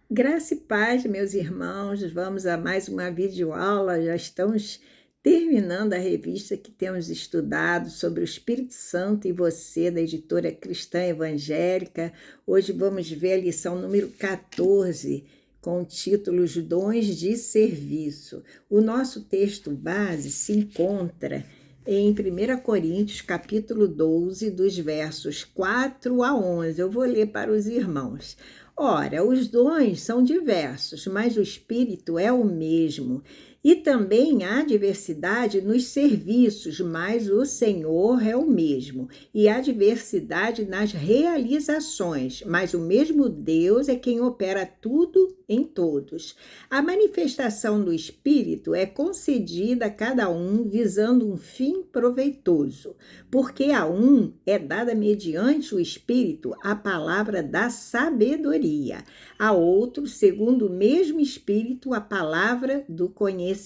Graça e paz, meus irmãos, vamos a mais uma videoaula. Já estamos terminando a revista que temos estudado sobre o Espírito Santo e você, da editora Cristã Evangélica. Hoje vamos ver a lição número 14, com o título Os Dons de Serviço. O nosso texto base se encontra em 1 Coríntios, capítulo 12, dos versos 4 a 11. Eu vou ler para os irmãos. Ora, os dons são diversos, mas o Espírito é o mesmo. E também há diversidade nos serviços, mas o Senhor é o mesmo. E há diversidade nas realizações, mas o mesmo Deus é quem opera tudo em todos. A manifestação do Espírito é concedida a cada um visando um fim proveitoso, porque a um é dada mediante o Espírito a palavra da sabedoria, a outro, segundo o mesmo Espírito, a palavra do conhecimento.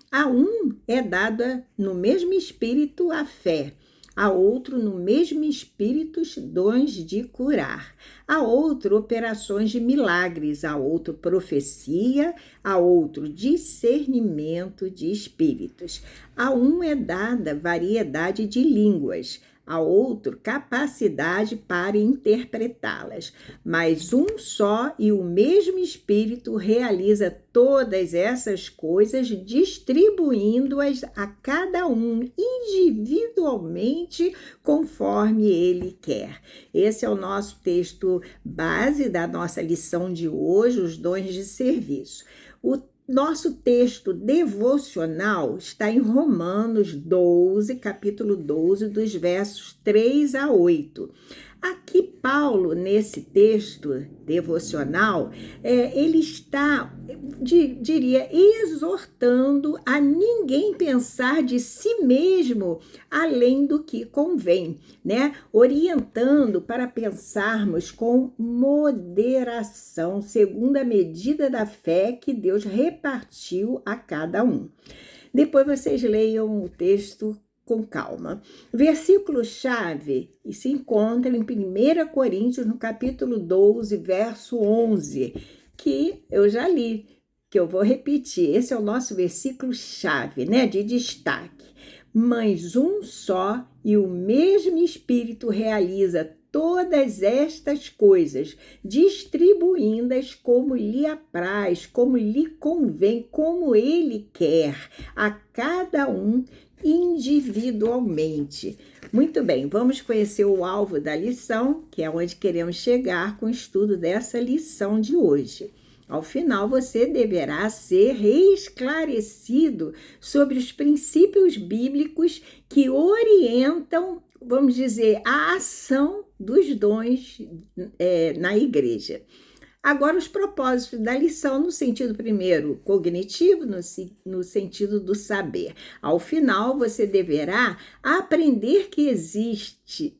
A um é dada no mesmo Espírito a fé, a outro no mesmo Espírito os dons de curar, a outro operações de milagres, a outro profecia, a outro discernimento de espíritos. A um é dada variedade de línguas, a outro capacidade para interpretá-las, mas um só e o mesmo Espírito realiza todas essas coisas, distribuindo-as a cada um individualmente conforme ele quer. Esse é o nosso texto base da nossa lição de hoje, os dons de serviço. O nosso texto devocional está em Romanos 12, capítulo 12, dos versos 3 a 8. Aqui, Paulo, nesse texto devocional, ele está, diria, exortando a ninguém pensar de si mesmo além do que convém, né? Orientando para pensarmos com moderação, segundo a medida da fé que Deus repartiu a cada um. Depois vocês leiam o texto com calma. Versículo-chave se encontra em 1 Coríntios, no capítulo 12, verso 11, que eu já li, que eu vou repetir. Esse é o nosso versículo-chave, né, de destaque. Mas um só e o mesmo Espírito realiza todas estas coisas, distribuindo-as como lhe apraz, como lhe convém, como ele quer, a cada um individualmente. Muito bem, vamos conhecer o alvo da lição, que é onde queremos chegar com o estudo dessa lição de hoje. Ao final, você deverá ser esclarecido sobre os princípios bíblicos que orientam, vamos dizer, a ação dos dons na igreja. Agora, os propósitos da lição no sentido, primeiro, cognitivo, no sentido do saber. Ao final, você deverá aprender que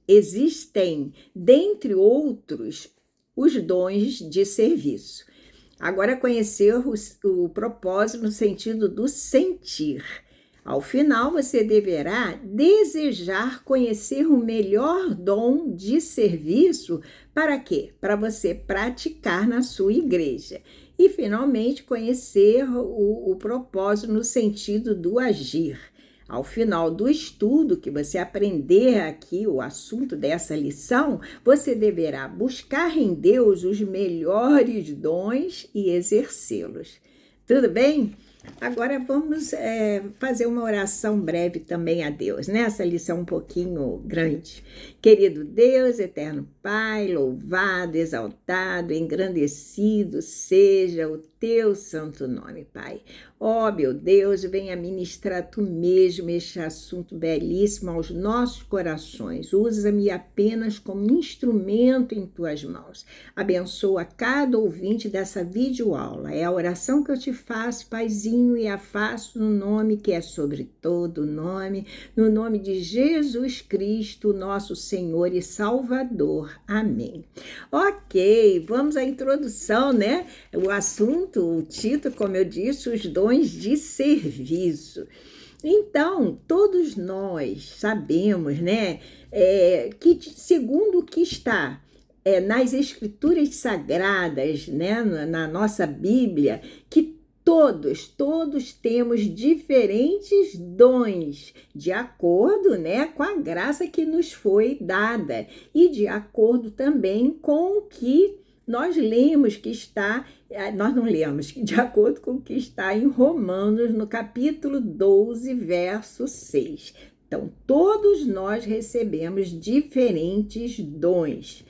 existem, dentre outros, os dons de serviço. Agora, conhecer o propósito no sentido do sentir. Ao final, você deverá desejar conhecer o melhor dom de serviço. Para quê? Para você praticar na sua igreja. E, finalmente, conhecer o propósito no sentido do agir. Ao final do estudo que você aprender aqui, o assunto dessa lição, você deverá buscar em Deus os melhores dons e exercê-los. Tudo bem? Agora vamos fazer uma oração breve também a Deus, né? Essa lição um pouquinho grande. Querido Deus, eterno Pai, louvado, exaltado, engrandecido seja o teu santo nome, Pai. Ó, meu Deus, venha ministrar tu mesmo este assunto belíssimo aos nossos corações. Usa-me apenas como instrumento em tuas mãos. Abençoa cada ouvinte dessa videoaula. É a oração que eu te faço, Paizinho, e a faço no nome que é sobre todo nome, no nome de Jesus Cristo, nosso Senhor e Salvador. Amém. Ok, vamos à introdução, né? O assunto, o título, como eu disse, os dons de serviço. Então, todos nós sabemos, né, que segundo o que está nas Escrituras Sagradas, né, na nossa Bíblia, que todos temos diferentes dons, de acordo, né, com a graça que nos foi dada e de acordo também com o que nós lemos que está, nós não lemos, de acordo com o que está em Romanos, no capítulo 12, verso 6. Então, todos nós recebemos diferentes dons.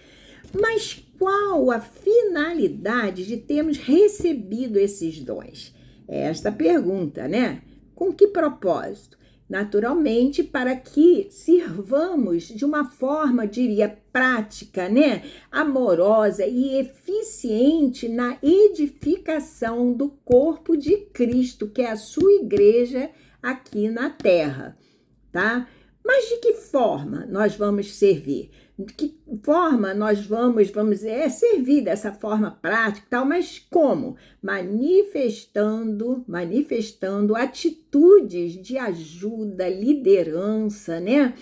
Mas qual a finalidade de termos recebido esses dons? É esta a pergunta, né? Com que propósito? Naturalmente, para que sirvamos de uma forma, diria, prática, né? Amorosa e eficiente na edificação do corpo de Cristo, que é a sua igreja aqui na terra, tá? Mas de que forma nós vamos servir? De que forma nós vamos servir dessa forma prática e tal, mas como? Manifestando atitudes de ajuda, liderança, né?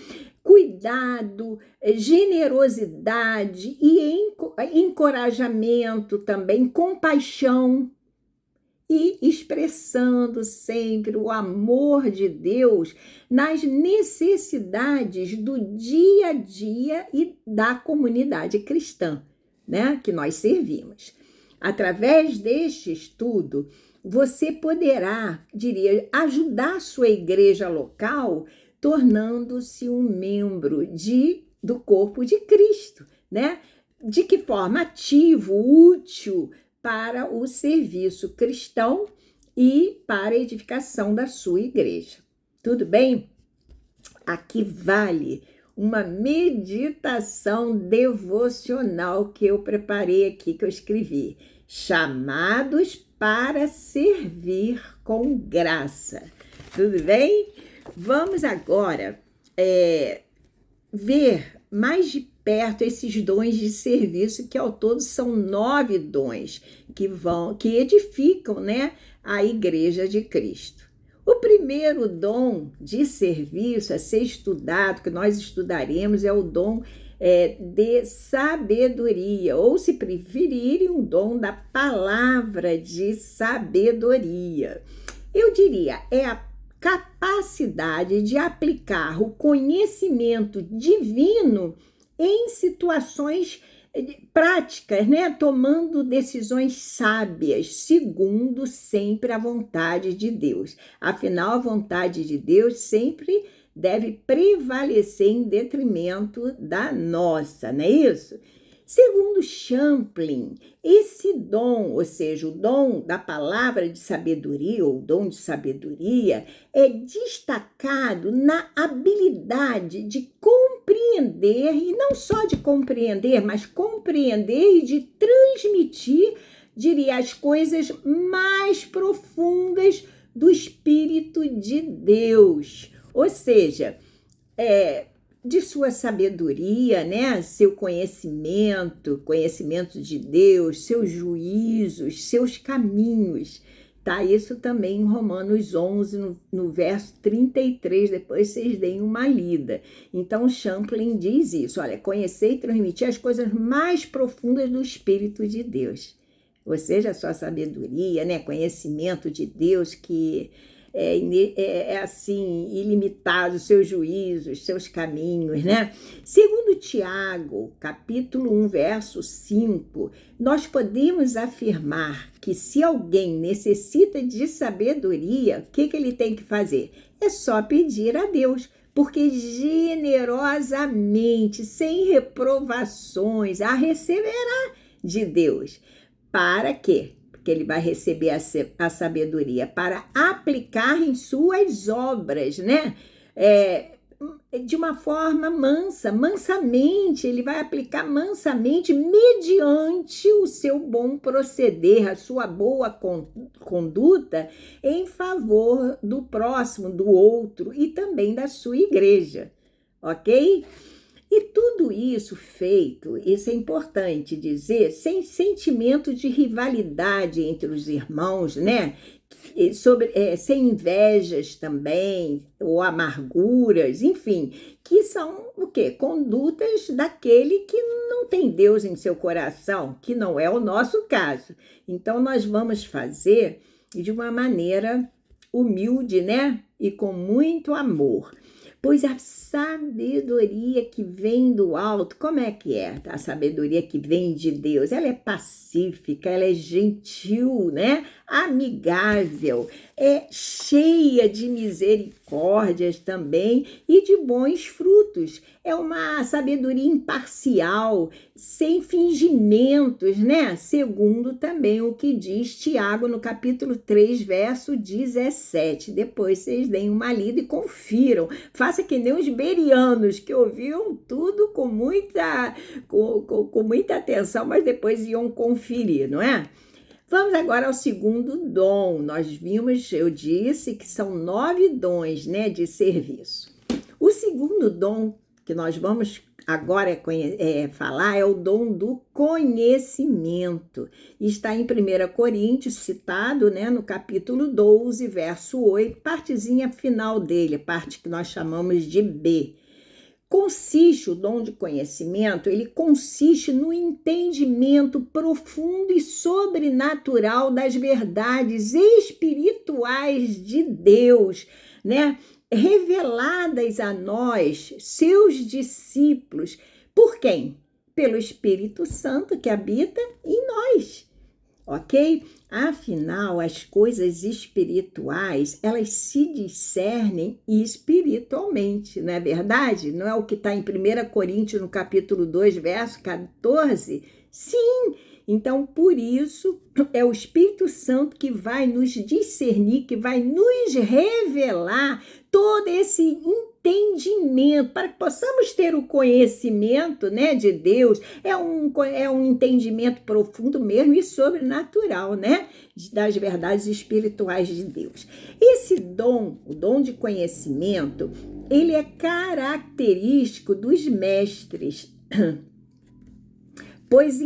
Cuidado, generosidade e encorajamento também, compaixão, e expressando sempre o amor de Deus nas necessidades do dia a dia e da comunidade cristã, né, que nós servimos. Através deste estudo, você poderá, diria, ajudar a sua igreja local, tornando-se um membro do corpo de Cristo, né? De que forma? Ativo, útil, para o serviço cristão e para a edificação da sua igreja. Tudo bem? Aqui vale uma meditação devocional que eu preparei aqui, que eu escrevi. Chamados para servir com graça. Tudo bem? Vamos agora ver mais de perto esses dons de serviço, que ao todo são 9 dons que edificam, né, a igreja de Cristo. O primeiro dom de serviço a ser estudado, que nós estudaremos, é o dom de sabedoria, ou, se preferirem, um dom da palavra de sabedoria. Eu diria, é a capacidade de aplicar o conhecimento divino em situações práticas, né? Tomando decisões sábias, segundo sempre a vontade de Deus. Afinal, a vontade de Deus sempre deve prevalecer em detrimento da nossa, não é isso? Segundo Champlin, esse dom, ou seja, o dom da palavra de sabedoria, ou dom de sabedoria, é destacado na habilidade de compreender, e não só de compreender, mas compreender e de transmitir, diria, as coisas mais profundas do Espírito de Deus. Ou seja, de sua sabedoria, né? Seu conhecimento de Deus, seus juízos, seus caminhos. Tá? Isso também em Romanos 11, no verso 33, depois vocês deem uma lida. Então, Champlin diz isso, olha, conhecer e transmitir as coisas mais profundas do Espírito de Deus. Ou seja, a sua sabedoria, né? Conhecimento de Deus que assim, ilimitado, seus juízos, seus caminhos, né? Segundo Tiago, capítulo 1, verso 5, nós podemos afirmar que se alguém necessita de sabedoria, o que ele tem que fazer? É só pedir a Deus, porque generosamente, sem reprovações, a receberá de Deus. Para quê? Que ele vai receber a sabedoria para aplicar em suas obras, né? De uma forma mansamente, ele vai aplicar mansamente, mediante o seu bom proceder, a sua boa conduta em favor do próximo, do outro e também da sua igreja, ok? E tudo isso feito, isso é importante dizer, sem sentimento de rivalidade entre os irmãos, né? Sem invejas também, ou amarguras, enfim, que são o quê? Condutas daquele que não tem Deus em seu coração, que não é o nosso caso. Então, nós vamos fazer de uma maneira humilde, né? E com muito amor. Pois a sabedoria que vem do alto, como é que é? A sabedoria que vem de Deus, ela é pacífica, ela é gentil, né? Amigável, é cheia de misericórdias também e de bons frutos. É uma sabedoria imparcial, sem fingimentos, né? Segundo também o que diz Tiago no capítulo 3, verso 17. Depois vocês deem uma lida e confiram. Faça que nem os berianos, que ouviam tudo com muita atenção, mas depois iam conferir, não é? Vamos agora ao segundo dom. Nós vimos, eu disse, que são 9 dons, né, de serviço. O segundo dom que nós vamos agora falar é o dom do conhecimento. Está em 1 Coríntios, citado, né, no capítulo 12, verso 8, partezinha final dele, parte que nós chamamos de B. O dom de conhecimento, ele consiste no entendimento profundo e sobrenatural das verdades espirituais de Deus, né? Reveladas a nós, seus discípulos. Por quem? Pelo Espírito Santo que habita em nós. Ok? Afinal, as coisas espirituais, elas se discernem espiritualmente, não é verdade? Não é o que está em 1 Coríntios, no capítulo 2, verso 14? Sim! Então, por isso, é o Espírito Santo que vai nos discernir, que vai nos revelar todo esse entendimento, para que possamos ter o conhecimento, né, de Deus. É um entendimento profundo mesmo e sobrenatural, né, das verdades espirituais de Deus. Esse dom, o dom de conhecimento, ele é característico dos mestres, pois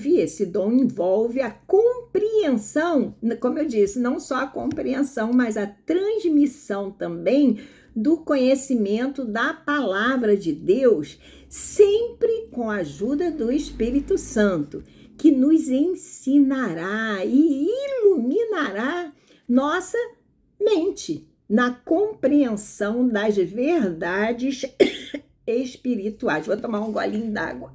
esse dom envolve a compreensão, como eu disse, não só a compreensão, mas a transmissão também do conhecimento da palavra de Deus, sempre com a ajuda do Espírito Santo, que nos ensinará e iluminará nossa mente na compreensão das verdades espirituais. Vou tomar um golinho d'água.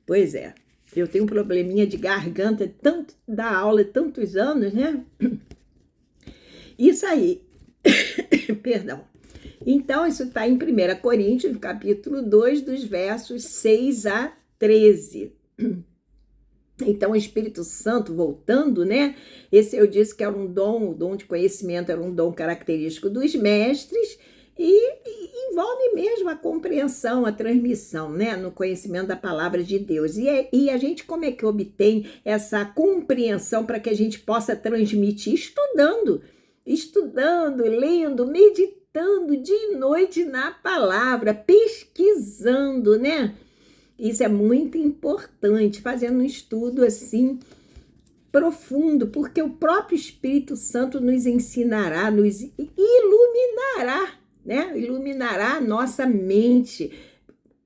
Pois é, eu tenho um probleminha de garganta, tanto da aula, tantos anos, né? Isso aí, perdão. Então, isso está em 1 Coríntios, no capítulo 2, dos versos 6 a 13. Então, o Espírito Santo, voltando, né? Esse eu disse que era um dom, o dom de conhecimento era um dom característico dos mestres e envolve mesmo a compreensão, a transmissão, né? No conhecimento da palavra de Deus. E a gente, como é que obtém essa compreensão para que a gente possa transmitir? Estudando, lendo, meditando dia e noite na palavra, pesquisando, né? Isso é muito importante, fazendo um estudo assim profundo, porque o próprio Espírito Santo nos ensinará, nos iluminará, né? Iluminará a nossa mente.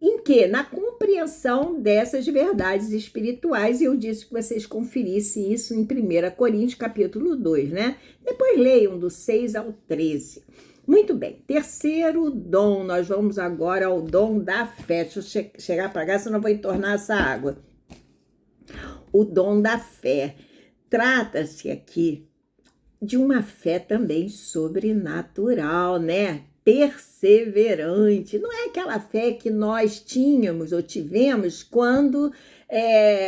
Em quê? Na compreensão dessas verdades espirituais, e eu disse que vocês conferissem isso em 1 Coríntios, capítulo 2, né? Depois leiam do 6 ao 13. Muito bem, terceiro dom, nós vamos agora ao dom da fé. Deixa eu chegar para cá, senão eu vou entornar essa água. O dom da fé. Trata-se aqui de uma fé também sobrenatural, né? Perseverante. Não é aquela fé que nós tínhamos ou tivemos quando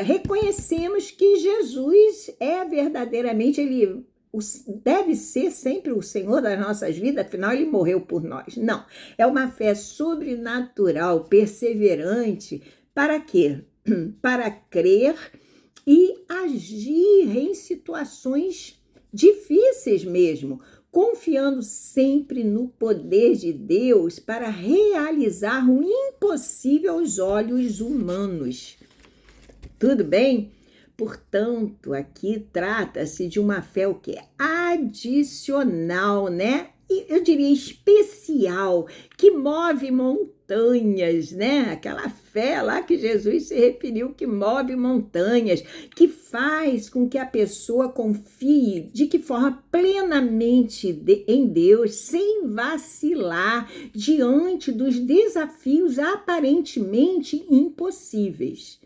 reconhecemos que Jesus é verdadeiramente, ele deve ser sempre o Senhor das nossas vidas, afinal ele morreu por nós. Não, é uma fé sobrenatural, perseverante, para quê? Para crer e agir em situações difíceis mesmo, confiando sempre no poder de Deus para realizar o impossível aos olhos humanos. Tudo bem? Portanto, aqui trata-se de uma fé o quê? Adicional, né? E eu diria especial, que move montanhas, né? Aquela fé lá que Jesus se referiu, que move montanhas, que faz com que a pessoa confie de que forma plenamente em Deus, sem vacilar diante dos desafios aparentemente impossíveis,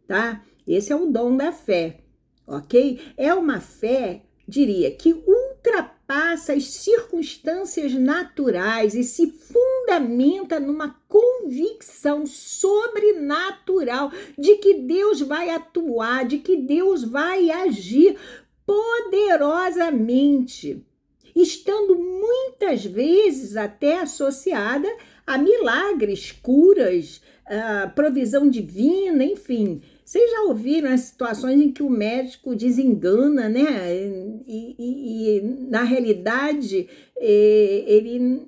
tá? Esse é o dom da fé, ok? É uma fé, diria, que ultrapassa as circunstâncias naturais e se fundamenta numa convicção sobrenatural de que Deus vai atuar, de que Deus vai agir poderosamente, estando muitas vezes até associada a milagres, curas, provisão divina, enfim. Vocês já ouviram as situações em que o médico desengana, né? E na realidade, ele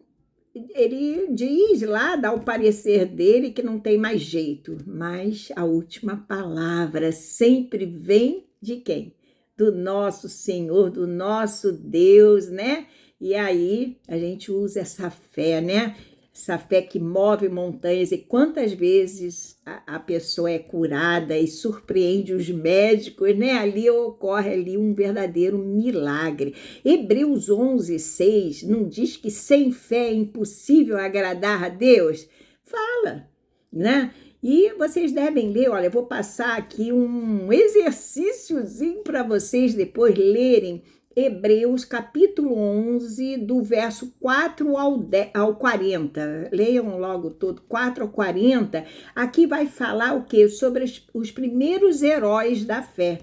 diz lá, dá o parecer dele que não tem mais jeito, mas a última palavra sempre vem de quem? Do nosso Senhor, do nosso Deus, né? E aí a gente usa essa fé, né? Essa fé que move montanhas, e quantas vezes a pessoa é curada e surpreende os médicos, né? Ali ocorre ali um verdadeiro milagre. Hebreus 11:6 não diz que sem fé é impossível agradar a Deus? Fala, né? E vocês devem ler, olha, eu vou passar aqui um exercíciozinho para vocês depois lerem Hebreus capítulo 11, do verso 4 ao 40. Leiam logo todo, 4 ao 40. Aqui vai falar o quê? Sobre os primeiros heróis da fé.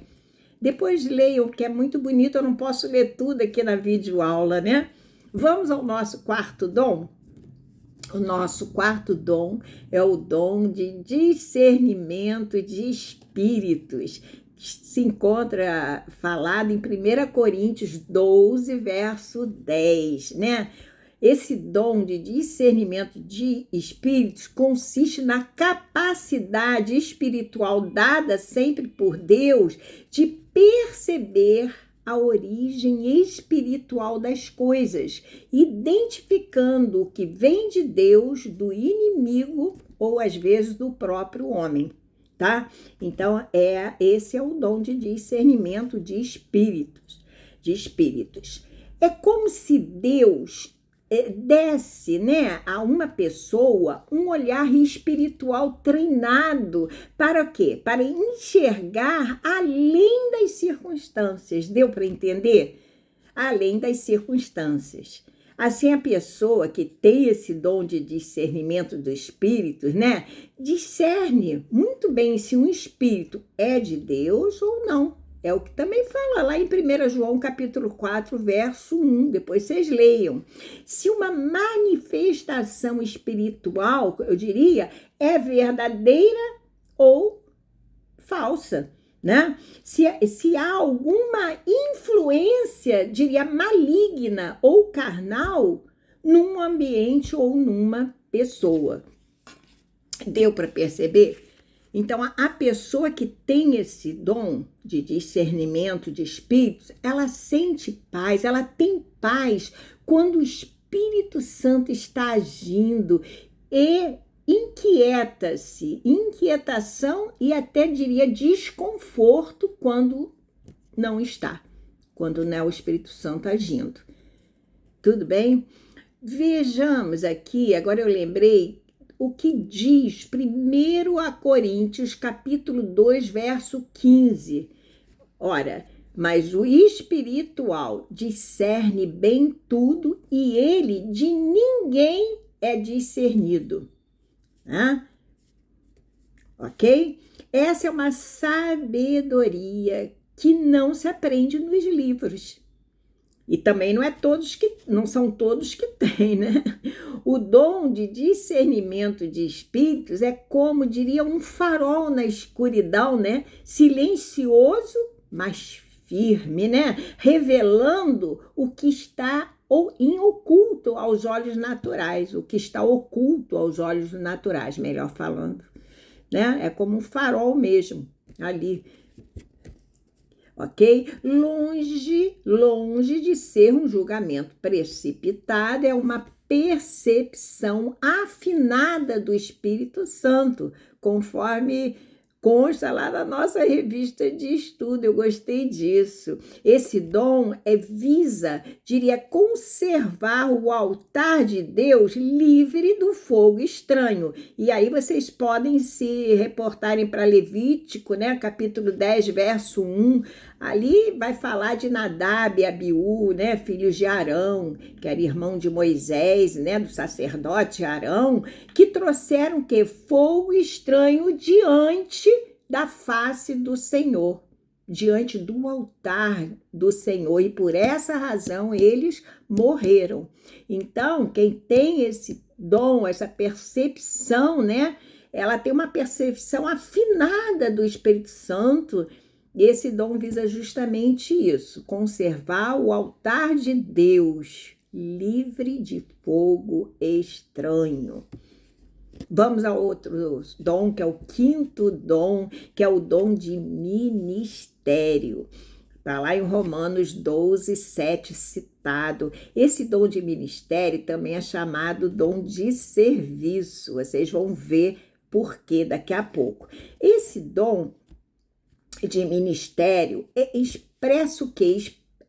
Depois leiam, que é muito bonito, eu não posso ler tudo aqui na videoaula, né? Vamos ao nosso quarto dom? O nosso quarto dom é o dom de discernimento de espíritos. Se encontra falado em 1 Coríntios 12, verso 10, né? Esse dom de discernimento de espíritos consiste na capacidade espiritual dada sempre por Deus de perceber a origem espiritual das coisas, identificando o que vem de Deus do inimigo ou às vezes do próprio homem. Tá? Então, esse é o dom de discernimento de espíritos. É como se Deus desse, né, a uma pessoa um olhar espiritual treinado para o quê? Para enxergar além das circunstâncias. Deu para entender? Além das circunstâncias. Assim, a pessoa que tem esse dom de discernimento dos espíritos, né, discerne muito bem se um espírito é de Deus ou não. É o que também fala lá em 1 João capítulo 4, verso 1. Depois vocês leiam. Se uma manifestação espiritual, eu diria, é verdadeira ou falsa, né? Se há alguma influência, diria, maligna ou carnal num ambiente ou numa pessoa. Deu para perceber? Então, a pessoa que tem esse dom de discernimento de espíritos, ela sente paz, ela tem paz quando o Espírito Santo está agindo e inquieta-se, inquietação e até diria desconforto quando não está, quando não é o Espírito Santo agindo. Tudo bem? Vejamos aqui, agora eu lembrei o que diz 1 Coríntios capítulo 2, verso 15. Ora, mas o espiritual discerne bem tudo e ele de ninguém é discernido. Ok? Essa é uma sabedoria que não se aprende nos livros. E também não são todos que têm, né? O dom de discernimento de espíritos é como, diria, um farol na escuridão, né? Silencioso, mas firme, né? Revelando o que está ou em oculto aos olhos naturais, o que está oculto aos olhos naturais, melhor falando, né? É como um farol mesmo, ali, ok? Longe de ser um julgamento precipitado, é uma percepção afinada do Espírito Santo, conforme consta lá na nossa revista de estudo. Eu gostei disso. Esse dom visa, diria, conservar o altar de Deus livre do fogo estranho. E aí vocês podem se reportarem para Levítico, né, capítulo 10, verso 1. Ali vai falar de Nadab e Abiú, né, filhos de Arão, que era irmão de Moisés, né, do sacerdote Arão, que trouxeram o quê? Fogo estranho diante da face do Senhor, diante do altar do Senhor, e por essa razão eles morreram. Então, quem tem esse dom, essa percepção, né, ela tem uma percepção afinada do Espírito Santo. E esse dom visa justamente isso, conservar o altar de Deus livre de fogo estranho. Vamos ao outro dom, que é o quinto dom, que é o dom de ministério. Está lá em Romanos 12, 7 citado. Esse dom de ministério também é chamado dom de serviço. Vocês vão ver por quê daqui a pouco. Esse dom de ministério expressa o quê?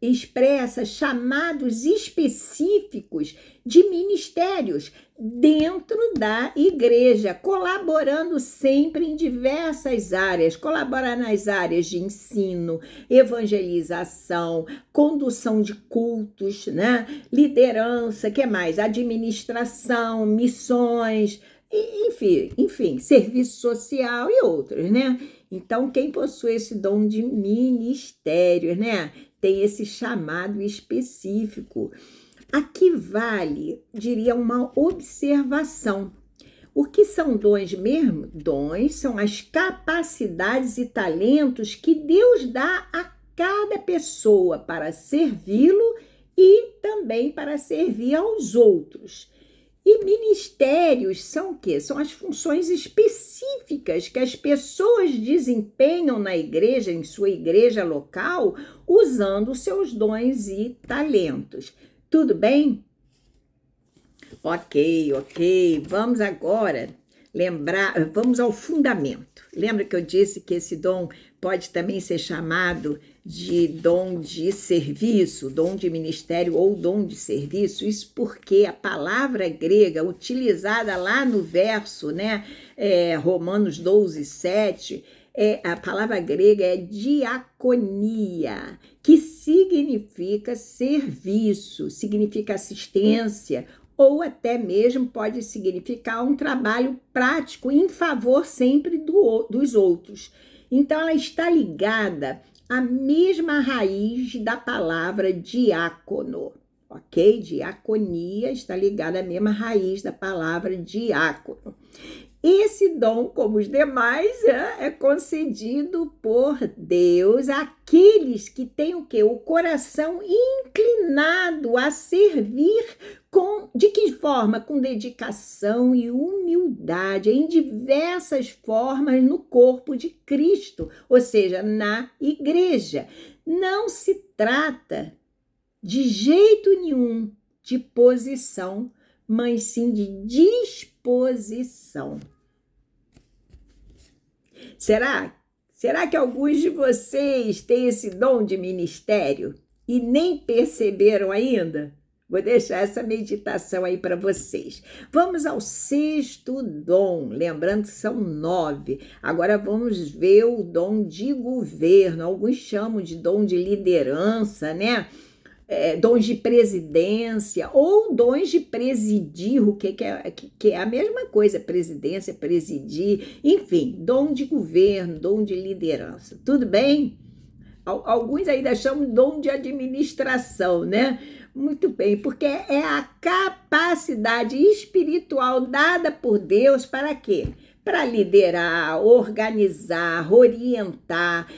Expressa chamados específicos de ministérios dentro da igreja, colaborando sempre em diversas áreas, colaborar nas áreas de ensino, evangelização, condução de cultos, né? Liderança, que mais? Administração, missões, enfim, serviço social e outros, né? Então, quem possui esse dom de ministério, né, tem esse chamado específico. Aqui vale, diria, uma observação. O que são dons mesmo? Dons são as capacidades e talentos que Deus dá a cada pessoa para servi-lo e também para servir aos outros. E ministérios são o quê? São as funções específicas que as pessoas desempenham na igreja, em sua igreja local, usando seus dons e talentos. Tudo bem? Ok. Vamos agora vamos ao fundamento. Lembra que eu disse que esse dom pode também ser chamado de dom de serviço, dom de ministério ou dom de serviço? Isso porque a palavra grega utilizada lá no verso, né, Romanos 12, 7, a palavra grega é diaconia, que significa serviço, significa assistência, ou até mesmo pode significar um trabalho prático em favor sempre dos outros. Então, ela está ligada à mesma raiz da palavra diácono, ok? Diaconia está ligada à mesma raiz da palavra diácono. Esse dom, como os demais, é concedido por Deus àqueles que têm o quê? O coração inclinado a servir de que forma? Com dedicação e humildade, em diversas formas no corpo de Cristo, ou seja, na igreja. Não se trata de jeito nenhum de posição, mas sim de disposição. Será que alguns de vocês têm esse dom de ministério e nem perceberam ainda? Vou deixar essa meditação aí para vocês. Vamos ao sexto dom, lembrando que são 9. Agora vamos ver o dom de governo. Alguns chamam de dom de liderança, né? Dons de presidência ou dons de presidir, que é a mesma coisa, presidência, presidir, enfim, dom de governo, dom de liderança. Tudo bem? Alguns ainda chamam de dom de administração, né? Muito bem, porque é a capacidade espiritual dada por Deus para quê? Para liderar, organizar, orientar,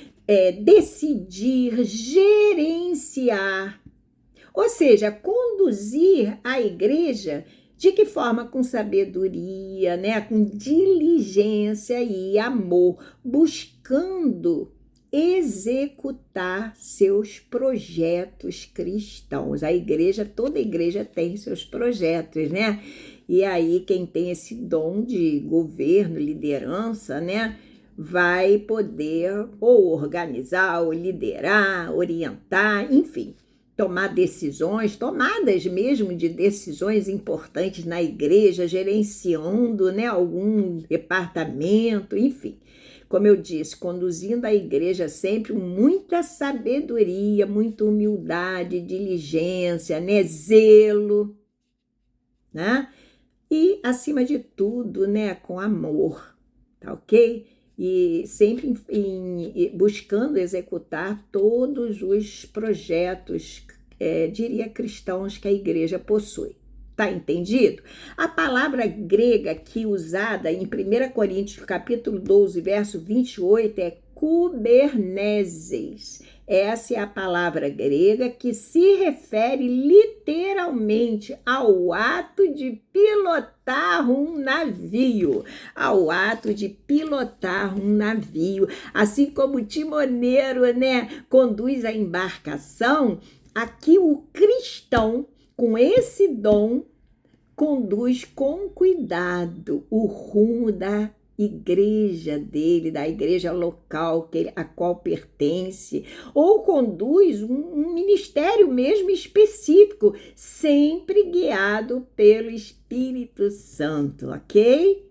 decidir, gerenciar. Ou seja, conduzir a igreja de que forma? Com sabedoria, né? Com diligência e amor, buscando executar seus projetos cristãos. A igreja, toda igreja tem seus projetos, né? E aí quem tem esse dom de governo, liderança, né, vai poder ou organizar, ou liderar, orientar, enfim, tomar decisões, tomadas mesmo de decisões importantes na igreja, gerenciando, né, algum departamento, enfim. Como eu disse, conduzindo a igreja sempre com muita sabedoria, muita humildade, diligência, né, zelo, né? E, acima de tudo, né, com amor, tá ok? E sempre buscando executar todos os projetos, diria, cristãos que a igreja possui. Tá entendido? A palavra grega aqui usada em 1 Coríntios, capítulo 12, verso 28, é kuberneses. Essa é a palavra grega que se refere literalmente ao ato de pilotar um navio, ao ato de pilotar um navio. Assim como o timoneiro, né, conduz a embarcação, aqui o cristão, com esse dom, conduz com cuidado o rumo da igreja dele, da igreja local a qual pertence, ou conduz um ministério mesmo específico, sempre guiado pelo Espírito Santo, ok?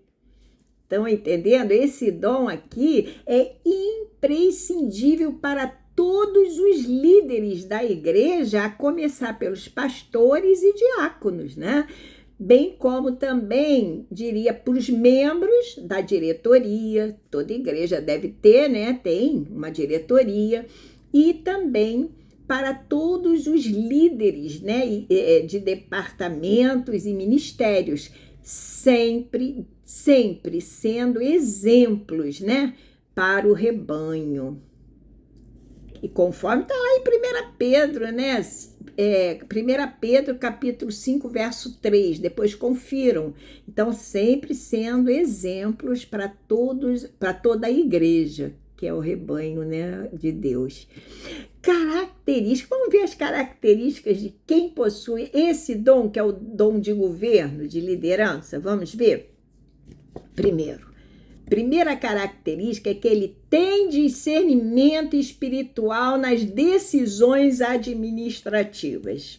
Estão entendendo? Esse dom aqui é imprescindível para todos os líderes da igreja, a começar pelos pastores e diáconos, né? Bem como também, diria, para os membros da diretoria, toda igreja deve ter, né? Tem uma diretoria, e também para todos os líderes, né, de departamentos e ministérios, sempre sendo exemplos, né, para o rebanho. E conforme está lá em 1 Pedro, né? 1 Pedro, capítulo 5, verso 3, depois confiram. Então, sempre sendo exemplos para toda a igreja, que é o rebanho, né, de Deus. Características, vamos ver as características de quem possui esse dom, que é o dom de governo, de liderança. Vamos ver? Primeira característica é que ele tem discernimento espiritual nas decisões administrativas.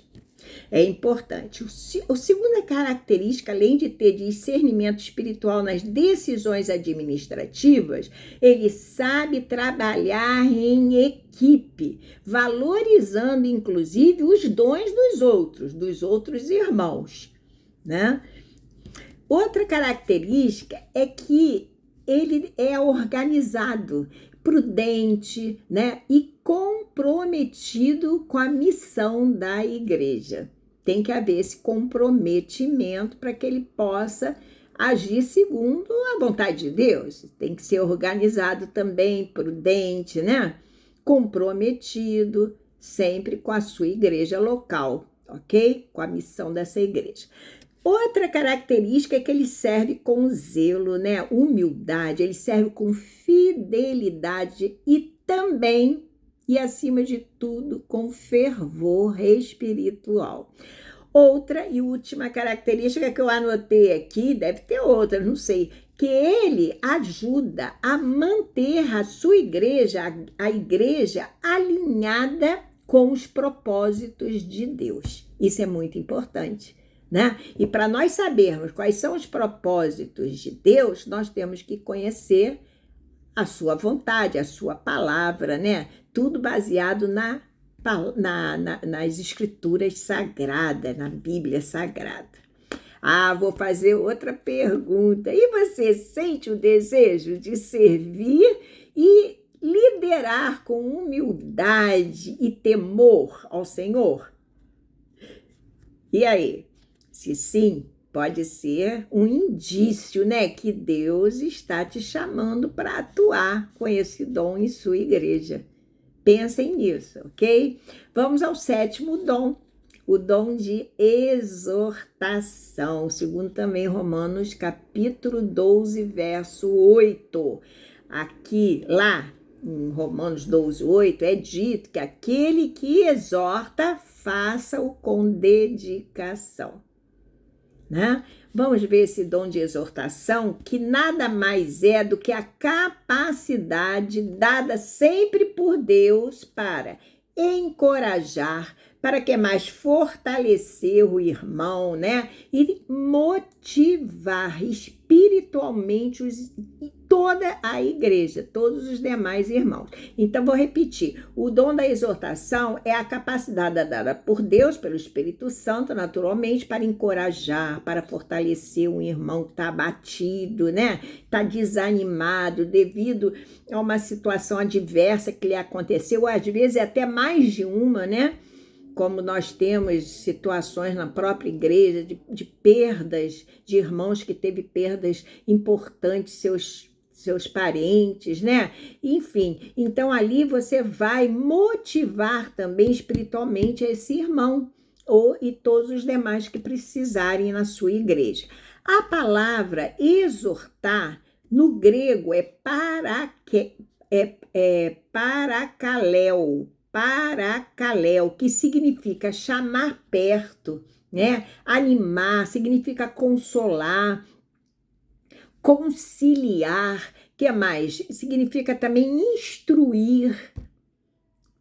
É importante. A segunda característica, além de ter discernimento espiritual nas decisões administrativas, ele sabe trabalhar em equipe, valorizando inclusive os dons dos outros irmãos, né? Outra característica é que ele é organizado, prudente, né, e comprometido com a missão da igreja. Tem que haver esse comprometimento para que ele possa agir segundo a vontade de Deus. Tem que ser organizado também, prudente, né, comprometido, sempre com a sua igreja local, ok? Com a missão dessa igreja. Outra característica é que ele serve com zelo, né? Humildade, ele serve com fidelidade e também, e acima de tudo, com fervor espiritual. Outra e última característica que eu anotei aqui, deve ter outra, não sei, que ele ajuda a manter a sua igreja, a igreja alinhada com os propósitos de Deus. Isso é muito importante, né? E para nós sabermos quais são os propósitos de Deus, nós temos que conhecer a sua vontade, a sua palavra, né? Tudo baseado nas escrituras sagradas, na Bíblia Sagrada. Vou fazer outra pergunta. E você sente o desejo de servir e liderar com humildade e temor ao Senhor? E aí? Se sim, pode ser um indício, né, que Deus está te chamando para atuar com esse dom em sua igreja. Pensem nisso, ok? Vamos ao sétimo dom. o dom de exortação, segundo também Romanos capítulo 12, verso 8. Aqui, lá, em Romanos 12, 8, é dito que aquele que exorta, faça-o com dedicação, né? Vamos ver esse dom de exortação, que nada mais é do que a capacidade dada sempre por Deus para encorajar, para que mais fortalecer o irmão, né? E motivar espiritualmente toda a igreja, todos os demais irmãos. Então, vou repetir. O dom da exortação é a capacidade dada por Deus, pelo Espírito Santo, naturalmente, para encorajar, para fortalecer um irmão que está abatido, né? Está desanimado devido a uma situação adversa que lhe aconteceu, às vezes até mais de uma, né? Como nós temos situações na própria igreja de perdas, de irmãos que teve perdas importantes, seus parentes, né? Enfim, então ali você vai motivar também espiritualmente esse irmão e todos os demais que precisarem na sua igreja. A palavra exortar, no grego, é paracaléu, que significa chamar perto, né? Animar, significa consolar, conciliar, que mais? Significa também instruir.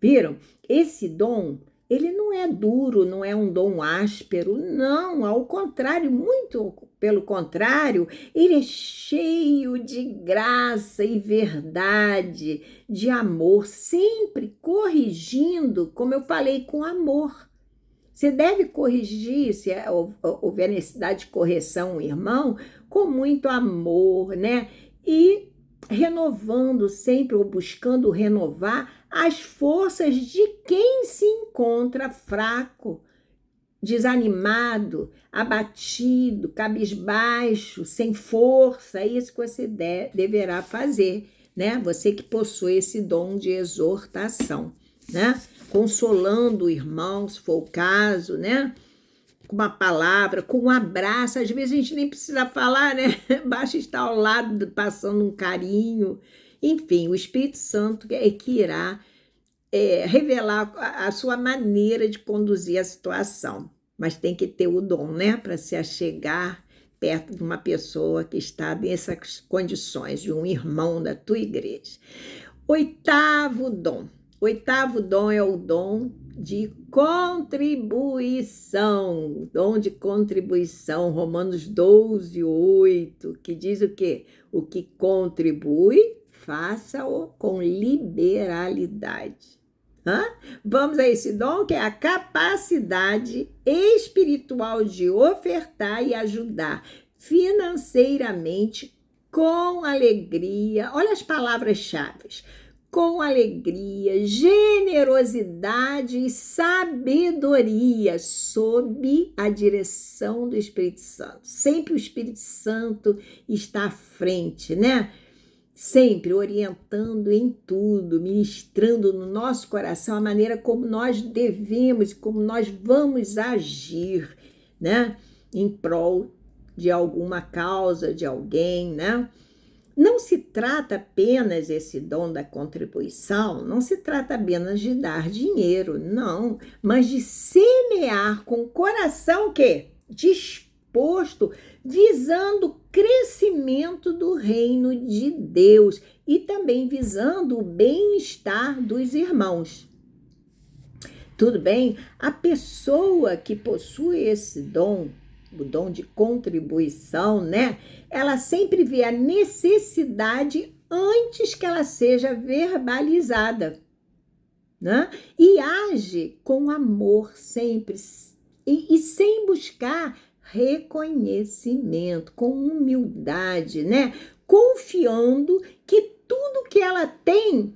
Viram? Esse dom, ele não é duro, não é um dom áspero, não, ao contrário, muito pelo contrário, ele é cheio de graça e verdade, de amor, sempre corrigindo, como eu falei, com amor. Você deve corrigir, se houver necessidade de correção, um irmão, com muito amor, né? E renovando sempre, ou buscando renovar as forças de quem se encontra fraco, desanimado, abatido, cabisbaixo, sem força. É isso que você deverá fazer, né? Você que possui esse dom de exortação, né? Consolando o irmão, se for o caso, né? Com uma palavra, com um abraço. Às vezes a gente nem precisa falar, né? Basta estar ao lado, passando um carinho. Enfim, o Espírito Santo é que irá revelar a sua maneira de conduzir a situação. Mas tem que ter o dom, né? Para se achegar perto de uma pessoa que está nessas condições, de um irmão da tua igreja. Oitavo dom é o dom de contribuição. Dom de contribuição, Romanos 12, 8, que diz o quê? O que contribui, faça-o com liberalidade. Vamos a esse dom, que é a capacidade espiritual de ofertar e ajudar financeiramente com alegria. Olha as palavras-chave: com alegria, generosidade e sabedoria, sob a direção do Espírito Santo. Sempre o Espírito Santo está à frente, né? Sempre orientando em tudo, ministrando no nosso coração a maneira como nós devemos, como nós vamos agir, né? Em prol de alguma causa, de alguém, né? Não se trata apenas esse dom da contribuição, não se trata apenas de dar dinheiro, não, mas de semear com o coração que disposto, visando o crescimento do reino de Deus e também visando o bem-estar dos irmãos. Tudo bem? A pessoa que possui esse dom, o dom de contribuição, né? Ela sempre vê a necessidade antes que ela seja verbalizada, né? E age com amor sempre e sem buscar reconhecimento, com humildade, né? Confiando que tudo que ela tem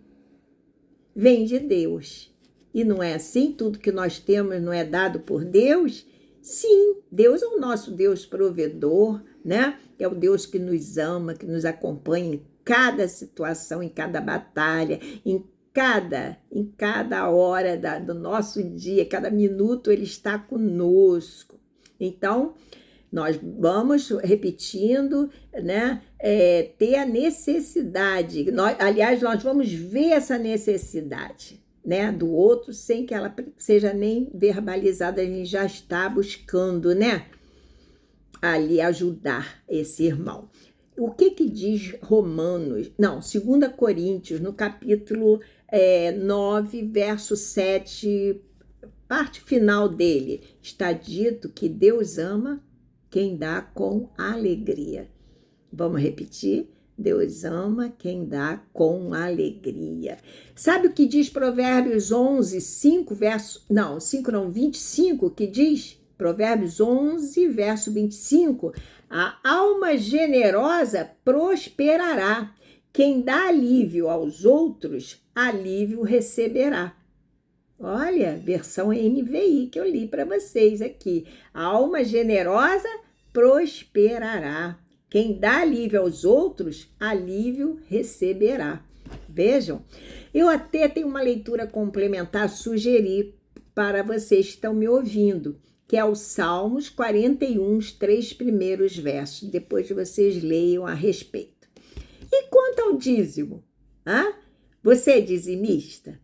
vem de Deus. E não é assim? Tudo que nós temos não é dado por Deus? Sim, Deus é o nosso Deus provedor, né? É o Deus que nos ama, que nos acompanha em cada situação, em cada batalha, em cada hora do nosso dia, cada minuto Ele está conosco. Então, nós vamos repetindo, né? Ter a necessidade. Aliás, nós vamos ver essa necessidade, né, do outro sem que ela seja nem verbalizada. A gente já está buscando, né, ali ajudar esse irmão. O que diz Romanos? Não, 2 Coríntios, no capítulo 9, verso 7, parte final dele, está dito que Deus ama quem dá com alegria. Vamos repetir? Deus ama quem dá com alegria. Sabe o que diz Provérbios 11, 5, verso... Não, 5 não, 25, que diz? Provérbios 11, verso 25. A alma generosa prosperará. Quem dá alívio aos outros, alívio receberá. Olha, versão NVI que eu li para vocês aqui. A alma generosa prosperará. Quem dá alívio aos outros, alívio receberá. Vejam, eu até tenho uma leitura complementar a sugerir para vocês que estão me ouvindo, que é o Salmos 41, os 3 primeiros versos. Depois vocês leiam a respeito. E quanto ao dízimo? Você é dizimista?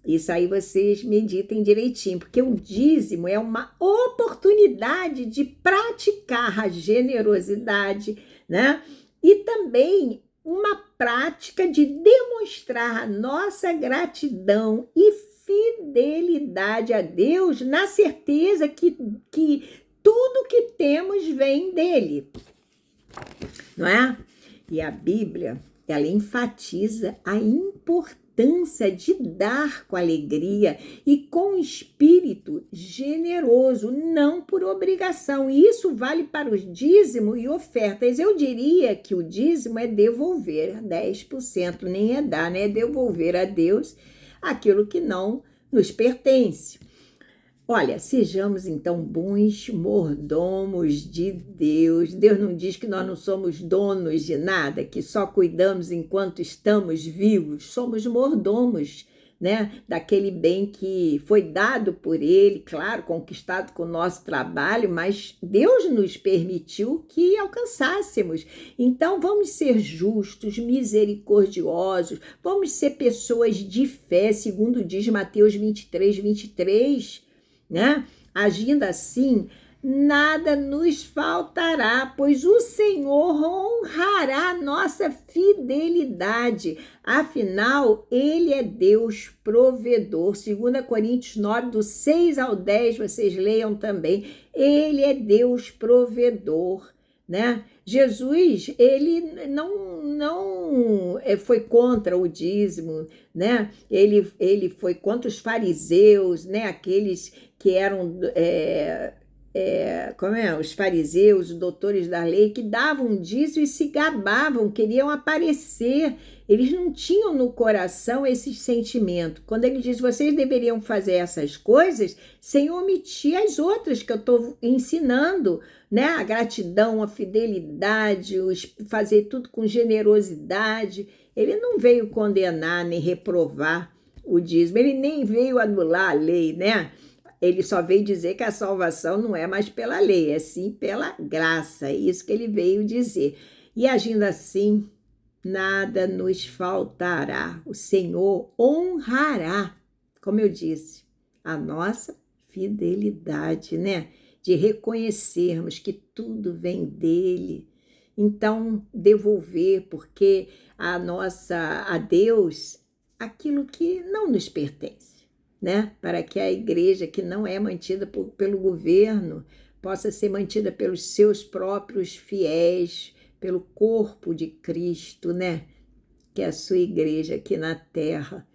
Isso aí vocês meditem direitinho, porque o dízimo é uma oportunidade de praticar a generosidade, né? E também uma prática de demonstrar a nossa gratidão e fidelidade a Deus, na certeza que tudo que temos vem dele, não é? E a Bíblia, ela enfatiza a importância de dar com alegria e com espírito generoso, não por obrigação. E isso vale para os dízimos e ofertas. Eu diria que o dízimo é devolver 10%, nem é dar, né? É devolver a Deus aquilo que não nos pertence. Olha, sejamos então bons mordomos de Deus. Deus não diz que nós não somos donos de nada, que só cuidamos enquanto estamos vivos. Somos mordomos, né, daquele bem que foi dado por Ele, claro, conquistado com o nosso trabalho, mas Deus nos permitiu que alcançássemos. Então, vamos ser justos, misericordiosos, vamos ser pessoas de fé, segundo diz Mateus 23, 23, né? Agindo assim, nada nos faltará, pois o Senhor honrará nossa fidelidade. Afinal, Ele é Deus provedor. 2 Coríntios 9, do 6 ao 10, vocês leiam também. Ele é Deus provedor, né? Jesus, ele não foi contra o dízimo, né? Ele foi contra os fariseus, né? Aqueles que eram os fariseus, os doutores da lei, que davam dízimo e se gabavam, queriam aparecer. Eles não tinham no coração esse sentimento. Quando ele diz, vocês deveriam fazer essas coisas sem omitir as outras que eu estou ensinando, né? A gratidão, a fidelidade, fazer tudo com generosidade. Ele não veio condenar nem reprovar o dízimo, ele nem veio anular a lei, né? Ele só veio dizer que a salvação não é mais pela lei, é sim pela graça. É isso que ele veio dizer. E agindo assim, nada nos faltará. O Senhor honrará, como eu disse, a nossa fidelidade, né? De reconhecermos que tudo vem dele. Então, devolver, porque a Deus, aquilo que não nos pertence, né? Para que a igreja, que não é mantida pelo governo, possa ser mantida pelos seus próprios fiéis, pelo corpo de Cristo, né? Que é a sua igreja aqui na terra.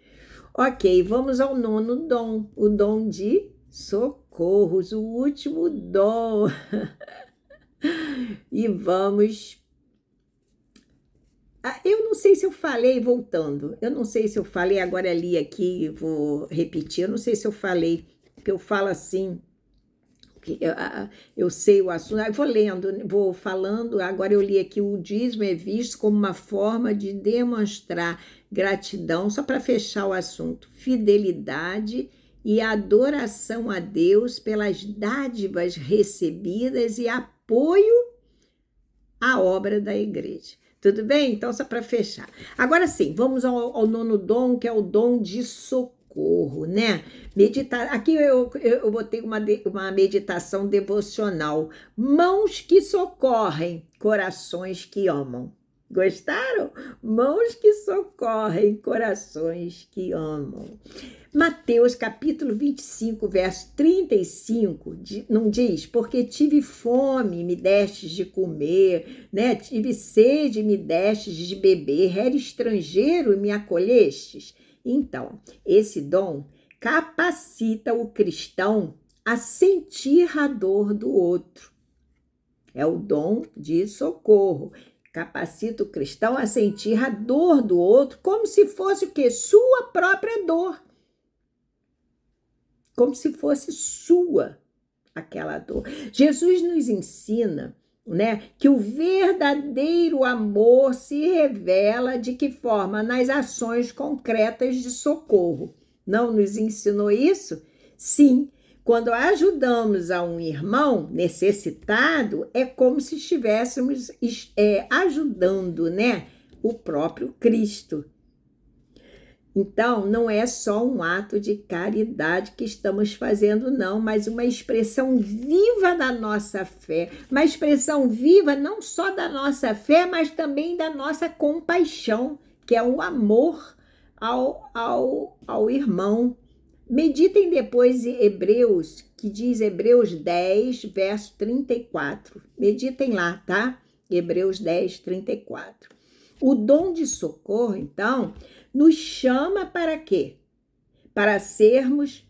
Ok, vamos ao 9º dom, o dom de socorros, o último dom. E vamos... Eu não sei se eu falei, voltando, eu não sei se eu falei, agora li aqui, vou repetir, eu não sei se eu falei, porque eu falo assim, eu sei o assunto, eu vou lendo, vou falando. Agora eu li aqui: o dízimo é visto como uma forma de demonstrar gratidão, só para fechar o assunto, fidelidade e adoração a Deus pelas dádivas recebidas e apoio à obra da igreja. Tudo bem? Então, só para fechar. Agora sim, vamos ao nono dom, que é o dom de socorro, né? Meditar. Aqui eu botei uma meditação devocional. Mãos que socorrem, corações que amam. Gostaram? Mãos que socorrem, corações que amam. Mateus capítulo 25, verso 35, não diz: porque tive fome, me destes de comer, né? Tive sede, me destes de beber, era estrangeiro e me acolhestes. Então, esse dom capacita o cristão a sentir a dor do outro. É o dom de socorro. Capacita o cristão a sentir a dor do outro como se fosse o quê? Sua própria dor. Como se fosse sua aquela dor. Jesus nos ensina, né, que o verdadeiro amor se revela de que forma? Nas ações concretas de socorro. Não nos ensinou isso? Sim. Quando ajudamos a um irmão necessitado, é como se estivéssemos ajudando, né, o próprio Cristo. Então, não é só um ato de caridade que estamos fazendo, não, mas uma expressão viva da nossa fé. Uma expressão viva não só da nossa fé, mas também da nossa compaixão, que é o amor ao irmão. Meditem depois em Hebreus, que diz Hebreus 10, verso 34. Meditem lá, tá? Hebreus 10, 34. O dom de socorro, então, nos chama para quê? Para sermos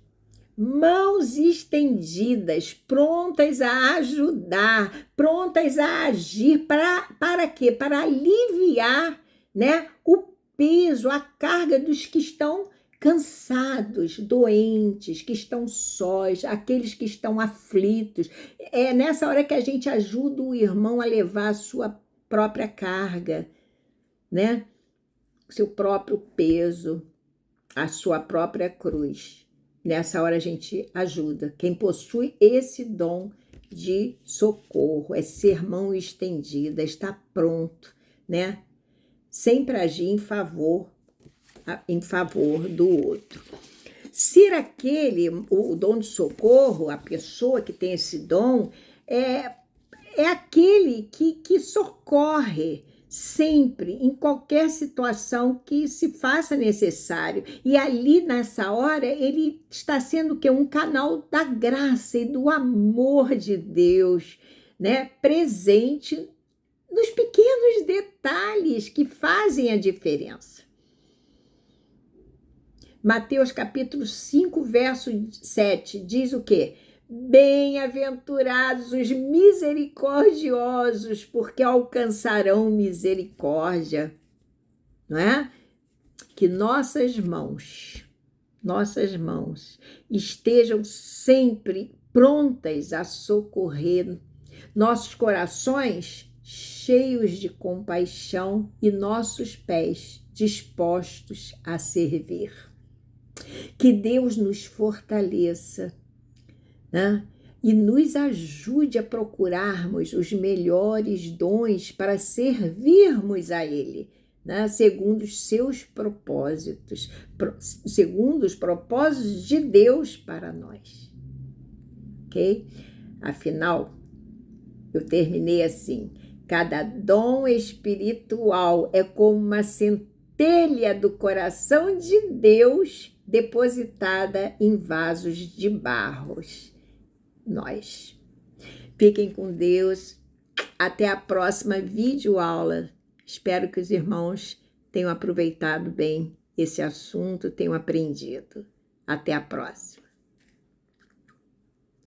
mãos estendidas, prontas a ajudar, prontas a agir. Para quê? Para aliviar, né, o peso, a carga dos que estão cansados, doentes, que estão sós, aqueles que estão aflitos. É nessa hora que a gente ajuda o irmão a levar a sua própria carga, né? Seu próprio peso, a sua própria cruz. Nessa hora a gente ajuda. Quem possui esse dom de socorro, é ser mão estendida, está pronto, né? Sempre agir em favor do outro. Ser o dom de socorro, a pessoa que tem esse dom, é aquele que socorre sempre, em qualquer situação que se faça necessário. E ali, nessa hora, ele está sendo o quê? Um canal da graça e do amor de Deus, né? Presente nos pequenos detalhes que fazem a diferença. Mateus capítulo 5, verso 7, diz o quê? Bem-aventurados os misericordiosos, porque alcançarão misericórdia. Não é? Que nossas mãos estejam sempre prontas a socorrer, nossos corações cheios de compaixão e nossos pés dispostos a servir. Que Deus nos fortaleça, né? E nos ajude a procurarmos os melhores dons para servirmos a Ele, né? Segundo os seus propósitos, segundo os propósitos de Deus para nós. Ok? Afinal, eu terminei assim: cada dom espiritual é como uma centelha do coração de Deus depositada em vasos de barros. Nós. Fiquem com Deus. Até a próxima videoaula. Espero que os irmãos tenham aproveitado bem esse assunto, tenham aprendido. Até a próxima.